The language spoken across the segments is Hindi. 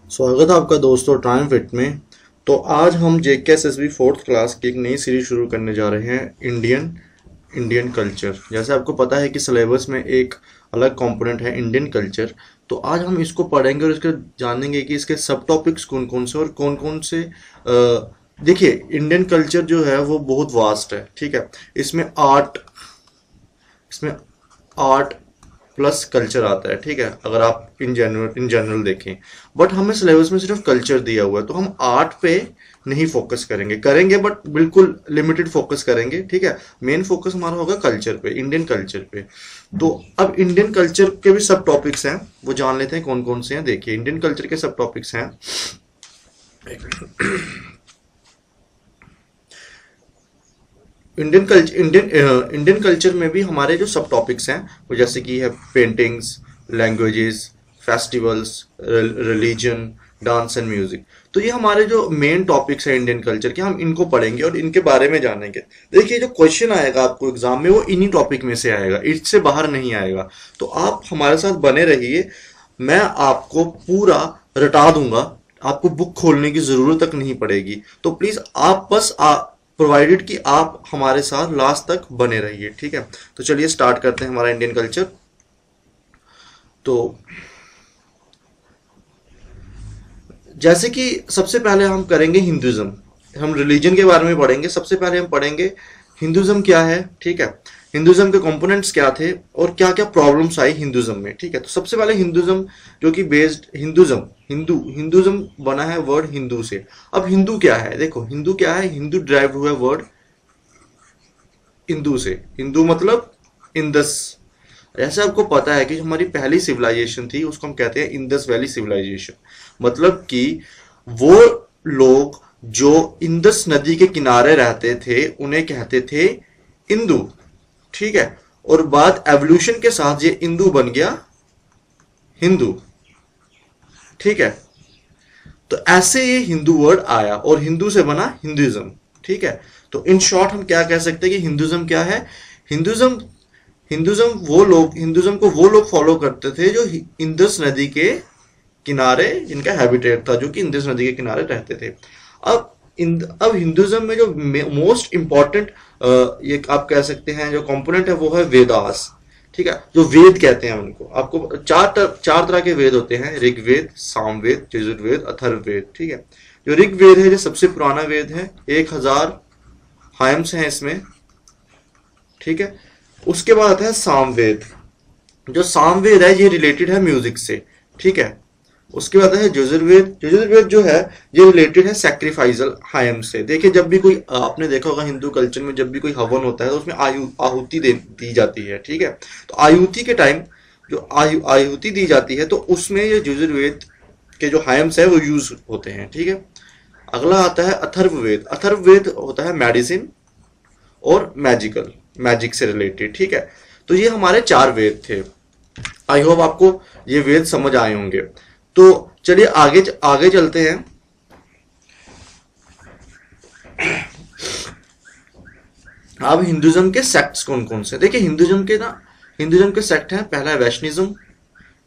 स्वागत है आपका दोस्तों टाइम फिट में। तो आज हम JKSSB फोर्थ क्लास की एक नई सीरीज शुरू करने जा रहे हैं, इंडियन कल्चर। जैसे आपको पता है कि सिलेबस में एक अलग कंपोनेंट है इंडियन कल्चर। तो आज हम इसको पढ़ेंगे और इसके जानेंगे कि इसके सब टॉपिक्स कौन कौन से और कौन कौन से। देखिए, इंडियन कल्चर जो है वो बहुत वास्ट है, ठीक है। इसमें आर्ट प्लस कल्चर आता है, ठीक है, अगर आप इन जनरल देखें। बट हमें सिलेबस में सिर्फ कल्चर दिया हुआ है, तो हम आर्ट पे नहीं फोकस करेंगे बट बिल्कुल लिमिटेड फोकस करेंगे, ठीक है। मेन फोकस हमारा होगा कल्चर पे, इंडियन कल्चर पे। तो अब इंडियन कल्चर के भी सब टॉपिक्स हैं, वो जान लेते हैं कौन कौन से हैं। देखिए, इंडियन कल्चर के सब टॉपिक्स हैं। इंडियन कल्चर में भी हमारे जो सब टॉपिक्स हैं वो जैसे कि है paintings, languages, festivals, religion, dance and music. तो ये हमारे जो मेन टॉपिक्स हैं इंडियन कल्चर के, हम इनको पढ़ेंगे और इनके बारे में जानेंगे। देखिए, जो क्वेश्चन आएगा आपको एग्जाम में वो इन्हीं टॉपिक में से आएगा, इससे बाहर नहीं आएगा। तो आप हमारे साथ बने रहिए, मैं आपको पूरा रटा दूंगा, आपको बुक खोलने की जरूरत तक नहीं पड़ेगी। तो प्लीज आप बस प्रोवाइडेड कि आप हमारे साथ लास्ट तक बने रहिए, ठीक है। तो चलिए स्टार्ट करते हैं हमारा इंडियन कल्चर। तो जैसे कि सबसे पहले हम करेंगे हिंदुज्म। हम रिलीजन के बारे में पढ़ेंगे। सबसे पहले हम पढ़ेंगे हिंदुज्म क्या है, ठीक है। हिंदुज्म के कंपोनेंट्स क्या थे और क्या क्या प्रॉब्लम्स आई हिंदुज्म में, ठीक है। तो सबसे पहले हिंदुज्म, जो कि बेस्ड हिंदुज्म बना है वर्ड हिंदू से। अब हिंदू क्या है, देखो हिंदू क्या है, हिंदू ड्राइव हुआ है वर्ड हिंदू से। हिंदू मतलब इंदस। ऐसे आपको पता है कि हमारी पहली सिविलाइजेशन थी उसको हम कहते हैं इंदस वैली सिविलाइजेशन। मतलब कि वो लोग जो इंदस नदी के किनारे रहते थे उन्हें कहते थे इंदू, ठीक है। और बाद एवोल्यूशन के साथ ये इंदू बन गया हिंदू, ठीक है। तो ऐसे ये हिंदू वर्ड आया और हिंदू से बना हिंदुइज्म, ठीक है। तो इन शॉर्ट हम क्या कह सकते हैं कि हिंदुइज्म क्या है। हिंदुइज्म को वो लोग फॉलो करते थे जो इंदस नदी के किनारे, जिनका हैबिटेट था, जो कि इंदस नदी के किनारे रहते थे। अब हिंदुइज्म में जो मोस्ट इंपॉर्टेंट ये आप कह सकते हैं जो कंपोनेंट है वो है वेदास, ठीक है। जो वेद कहते हैं उनको, आपको चार तरह के वेद होते हैं, ऋग्वेद, सामवेद, यजुर्वेद, अथर्ववेद, ठीक है। जो ऋग्वेद है जो सबसे पुराना वेद है, 1000 हायम्स हैं इसमें, ठीक है। उसके बाद आता है सामवेद। जो सामवेद है ये रिलेटेड है म्यूजिक से, ठीक है। उसके बाद है यजुर्वेद जो है ये रिलेटेड है सैक्रिफाइजल हायम से। देखिए, जब भी कोई, आपने देखा होगा हिंदू कल्चर में जब भी कोई हवन होता है तो उसमें आहुति दी जाती है, ठीक है। तो आहुति के टाइम जो आहुति दी जाती है तो उसमें ये यजुर्वेद के जो हायम्स है वो यूज होते हैं, ठीक है। अगला आता है अथर्ववेद। अथर्ववेद होता है मेडिसिन और मैजिक से रिलेटेड, ठीक है। तो ये हमारे 4 वेद थे। आई होप आपको ये वेद समझ आए होंगे। तो चलिए आगे चलते हैं। अब हिंदुइज्म के सेक्ट्स कौन कौन से। देखिए, हिंदुइज्म के सेक्ट हैं। पहला है वैष्णिज्म,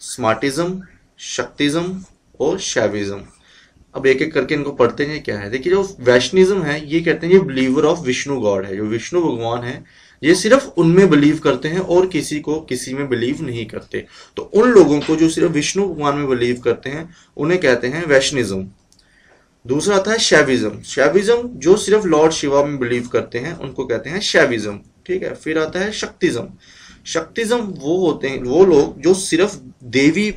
स्मार्टिज्म, शक्तिज्म और शैविज्म। अब एक एक करके इनको पढ़ते हैं क्या है। देखिए, जो वैष्णिज्म है ये कहते हैं ये बिलीवर ऑफ विष्णु गॉड है, जो विष्णु भगवान है ये सिर्फ उनमें बिलीव करते हैं और किसी में बिलीव नहीं करते। तो उन लोगों को जो सिर्फ विष्णु भगवान में बिलीव करते हैं उन्हें कहते हैं वैष्णिज्म। दूसरा आता है शैविज्म जो सिर्फ लॉर्ड शिवा में बिलीव करते हैं उनको कहते हैं शैविज्म, ठीक है। फिर आता है शक्तिज्म वो होते हैं वो लोग जो सिर्फ देवी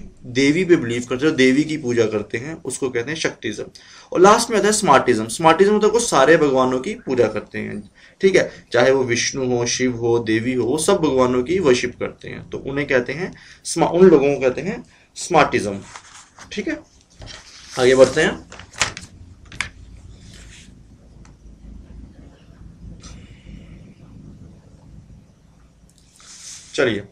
पे बिलीव करते हैं, देवी की पूजा करते हैं, उसको कहते हैं शक्तिज्म। और लास्ट में आता है स्मार्टिज्म मतलब वो सारे भगवानों की पूजा करते हैं, ठीक है। चाहे वो विष्णु हो, शिव हो, देवी हो, वो सब भगवानों की वर्शिप करते हैं, तो उन्हें कहते हैं उन लोगों को कहते हैं स्मार्टिज्म, ठीक है। आगे बढ़ते हैं। चलिए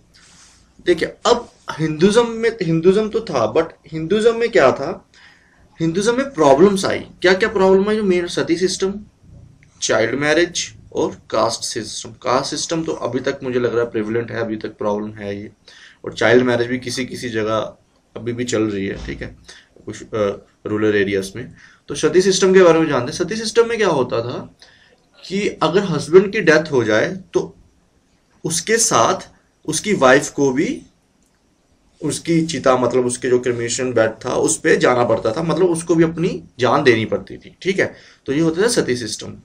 देखिए, अब हिंदुइज्म तो था, बट हिंदुइज्म में क्या था, हिंदुइज्म में प्रॉब्लम्स आई। क्या क्या प्रॉब्लम आई, जो मेन सती सिस्टम, चाइल्ड मैरिज और कास्ट सिस्टम तो अभी तक मुझे लग रहा है प्रेवलेंट है, अभी तक प्रॉब्लम है ये। और चाइल्ड मैरिज भी किसी किसी जगह अभी भी चल रही है, ठीक है। कुछ रूरल एरियाज में। तो सती सिस्टम के बारे में जानते हैं। सती सिस्टम में क्या होता था कि अगर हस्बैंड की डेथ हो जाए तो उसके साथ उसकी वाइफ को भी उसकी चिता, मतलब उसके जो क्रिमेशन बेड था उस पे जाना पड़ता था, मतलब उसको भी अपनी जान देनी पड़ती थी। ठीक है, तो ये होता था सती सिस्टम।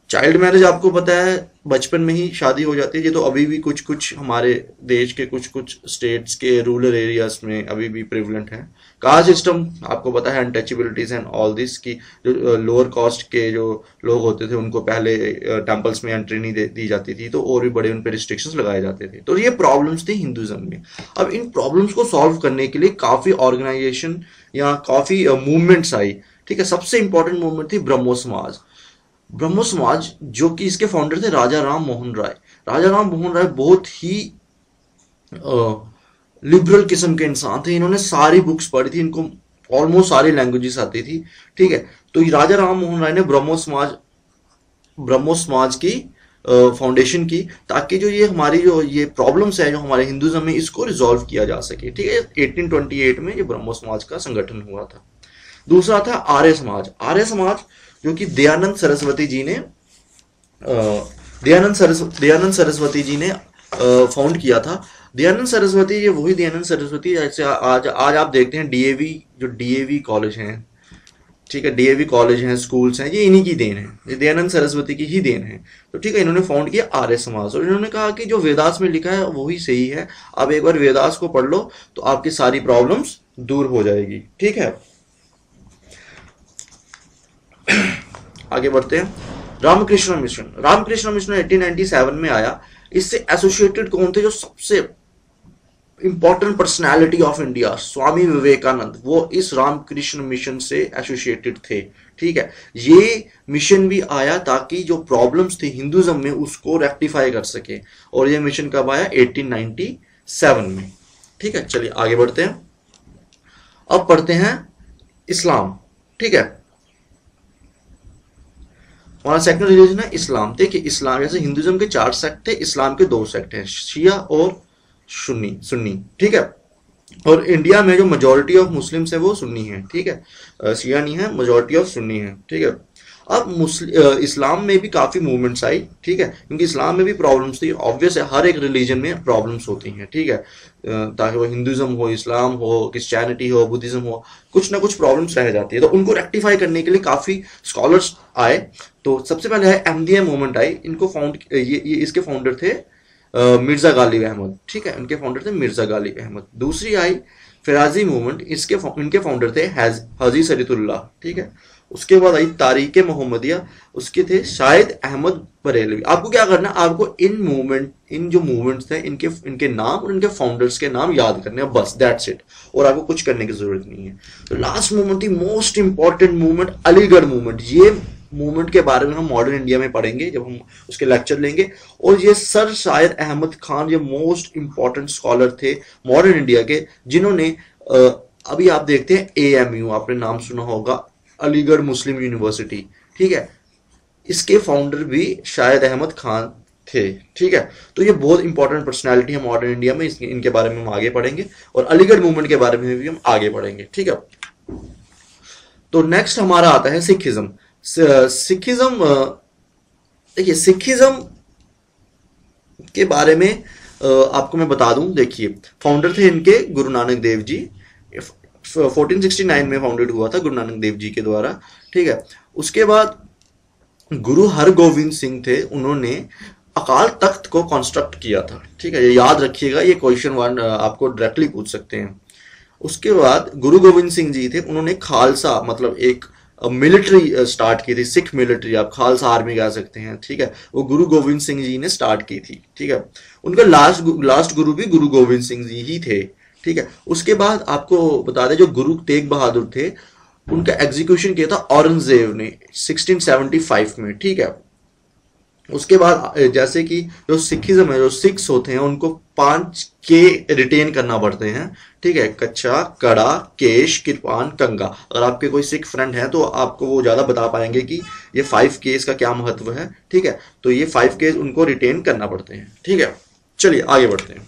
चाइल्ड मैरिज आपको पता है बचपन में ही शादी हो जाती है। ये तो अभी भी कुछ कुछ हमारे देश के कुछ कुछ स्टेट्स के रूरल एरियाज में अभी भी प्रिवलेंट है। कास्ट सिस्टम आपको पता है, अनटचेबिलिटीज एंड ऑल दिस की जो लोअर कास्ट के जो लोग होते थे उनको पहले टेम्पल्स में एंट्री नहीं दी जाती थी, तो और भी बड़े उन पर रिस्ट्रिक्शंस लगाए जाते थे। तो ये प्रॉब्लम्स थी हिंदुज्म में। अब इन प्रॉब्लम्स को सॉल्व करने के लिए काफी ऑर्गेनाइजेशन या काफी मूवमेंट्स आई। ठीक है, सबसे इंपॉर्टेंट मूवमेंट थी ब्रह्मो समाज। ब्रह्मो समाज जो कि इसके फाउंडर थे राजा राम मोहन राय। राजा राम मोहन राय बहुत ही लिबरल किस्म के इंसान थे। इन्होंने सारी बुक्स पढ़ी थी, इनको ऑलमोस्ट सारी लैंग्वेजेस आती थी। ठीक है, तो राजा राम मोहन राय ने ब्रह्मो समाज की फाउंडेशन की, ताकि जो ये हमारी जो ये प्रॉब्लम्स है जो हमारे हिंदुज्म में, इसको रिजॉल्व किया जा सके। ठीक है, 1828 में ये ब्रह्मो समाज का संगठन हुआ था। दूसरा था आर्य समाज। आर्य समाज जो कि दयानंद सरस्वती जी ने फाउंड किया था। दयानंद सरस्वती, ये वही दयानंद सरस्वती जैसे आज आप देखते हैं डीएवी, जो डीएवी कॉलेज हैं, ठीक है, डीएवी कॉलेज हैं, स्कूल्स हैं, ये इन्हीं की देन है, ये दयानंद सरस्वती की ही देन है। तो ठीक है, इन्होंने फाउंड किया आर्य समाज और इन्होंने कहा कि जो वेदास में लिखा है वही सही है, आप एक बार वेदास को पढ़ लो तो आपकी सारी प्रॉब्लम्स दूर हो जाएगी। ठीक है, आगे बढ़ते हैं। रामकृष्ण मिशन। रामकृष्ण मिशन 1897 में आया। इससे एसोसिएटेड कौन थे? जो सबसे important personality of India, Swami Vivekananda, वो इस रामकृष्ण मिशन से एसोसिएटेड थे। ठीक है, ये मिशन भी आया ताकि जो प्रॉब्लम्स थी हिंदुज्म में उसको रेक्टिफाई कर सके। और ये मिशन कब आया? 1897 में। ठीक है, चलिए आगे बढ़ते हैं। अब पढ़ते हैं इस्लाम। ठीक है, हमारा सेकंड रिलीजन है इस्लाम। देखिए, इस्लाम जैसे हिंदुज्म के 4 सेक्ट थे, इस्लाम के 2 सेक्ट हैं, शिया और सुन्नी। ठीक है, और इंडिया में जो मेजोरिटी ऑफ मुस्लिम्स है वो सुन्नी है। ठीक है, शिया नहीं है, मेजोरिटी ऑफ सुन्नी है। ठीक है, अब इस्लाम में भी काफी मूवमेंट्स आई। ठीक है, क्योंकि इस्लाम में भी प्रॉब्लम्स थी। ऑब्वियस है, हर एक रिलीजन में प्रॉब्लम्स होती हैं। ठीक है, ताकि वो हिंदुज्म हो, इस्लाम हो, क्रिश्चियनिटी हो, बुद्धिज्म हो, कुछ ना कुछ प्रॉब्लम्स रह जाती है। तो उनको रेक्टिफाई करने के लिए काफी स्कॉलर्स आए। तो सबसे पहले है अहमदिया मूवमेंट आई। इनको ये इसके फाउंडर थे मिर्जा गालिब अहमद। ठीक है, इनके फाउंडर थे मिर्जा गालिब अहमद। दूसरी आई फिराजी मूवमेंट, इनके फाउंडर थे हाजी सरीतुल्लाह। ठीक है, उसके बाद आई तारीके मोहम्मदिया, उसके थे शाहिद अहमद बरेलवी। आपको क्या करना है, आपको इन जो मूवमेंट्स थे इनके नाम और इनके फाउंडर्स के नाम याद करने हैं, बस दैट्स इट। और आपको कुछ करने की जरूरत नहीं है। तो लास्ट मूवमेंट थी most important movement, Aligarh movement. ये मूवमेंट के बारे में हम मॉडर्न इंडिया में पढ़ेंगे जब हम उसके लेक्चर लेंगे। और ये सर शायद अहमद खान, ये मोस्ट इंपॉर्टेंट स्कॉलर थे मॉडर्न इंडिया के, जिन्होंने अभी आप देखते हैं AMU, आपने नाम सुना होगा, अलीगढ़ मुस्लिम यूनिवर्सिटी। ठीक है, इसके फाउंडर भी शायद अहमद खान थे। ठीक है, तो ये बहुत इंपॉर्टेंट पर्सनालिटी है मॉडर्न इंडिया में, इनके बारे में हम आगे पढ़ेंगे और अलीगढ़ मूवमेंट के बारे में भी हम आगे पढ़ेंगे। ठीक है, तो नेक्स्ट हमारा आता है सिखिज्म। सिखिज्म, देखिए सिखिज्म के बारे में आपको मैं बता दूं। देखिए, फाउंडर थे इनके गुरु नानक देव जी। 1469 में फाउंडेड हुआ था गुरु नानक देव जी के द्वारा। ठीक है, उसके बाद गुरु हरगोविंद सिंह थे, उन्होंने अकाल तख्त को कंस्ट्रक्ट किया था। ठीक है, ये याद रखिएगा, ये क्वेश्चन 1 आपको डायरेक्टली पूछ सकते हैं। उसके बाद गुरु गोविंद सिंह जी थे, उन्होंने खालसा मतलब एक मिलिट्री स्टार्ट की थी, सिख मिलिट्री, आप खालसा आर्मी कह सकते हैं। ठीक है, वो गुरु गोविंद सिंह जी ने स्टार्ट की थी। ठीक है, उनका लास्ट गुरु भी गुरु गोविंद सिंह जी ही थे। ठीक है, उसके बाद आपको बता दें जो गुरु तेग बहादुर थे, उनका एग्जीक्यूशन किया था औरंगजेब ने 1675 में। ठीक है, उसके बाद जैसे कि जो सिखिज्म है, जो सिख्स होते हैं उनको 5K रिटेन करना पड़ते हैं। ठीक है, कच्चा, कड़ा, केश, कृपान, कंगा। अगर आपके कोई सिख फ्रेंड है तो आपको वो ज्यादा बता पाएंगे कि ये 5Ks का क्या महत्व है। ठीक है, तो ये 5Ks उनको रिटेन करना पड़ते हैं। ठीक है, चलिए आगे बढ़ते हैं।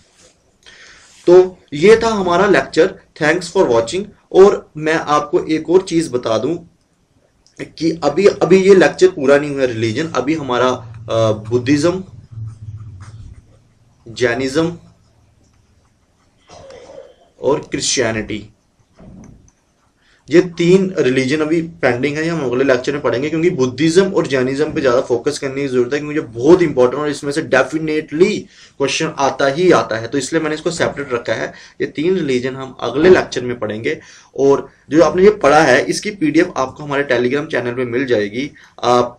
तो ये था हमारा लेक्चर। Thanks for watching. और मैं आपको एक और चीज बता दूं कि अभी अभी ये लेक्चर पूरा नहीं हुआ रिलीजन, अभी हमारा बुद्धिज्म, जैनिज्म और क्रिश्चियनिटी, ये 3 रिलीजन अभी पेंडिंग है, हम अगले लेक्चर में पढ़ेंगे, क्योंकि बुद्धिज्म और जैनिज्म पे ज्यादा फोकस करने की जरूरत है, क्योंकि मुझे बहुत इंपॉर्टेंट और इसमें से डेफिनेटली क्वेश्चन आता ही आता है, तो इसलिए मैंने इसको सेपरेट रखा है। ये 3 रिलीजन हम अगले लेक्चर में पढ़ेंगे। और जो आपने ये पढ़ा है इसकी पीडीएफ आपको हमारे टेलीग्राम चैनल पे मिल जाएगी। आप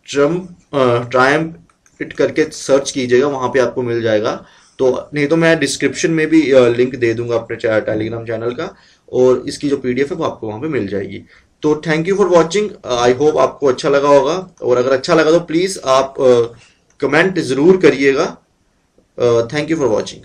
ट्रायम्फ इट करके सर्च कीजिएगा, वहां पे आपको मिल जाएगा। तो नहीं तो मैं डिस्क्रिप्शन में भी लिंक दे दूंगा अपने टेलीग्राम चैनल का, और इसकी जो पीडीएफ है वो आपको वहां पे मिल जाएगी। तो thank you for watching, I hope आपको अच्छा लगा होगा, और अगर अच्छा लगा तो प्लीज आप कमेंट जरूर करिएगा। Thank you for watching.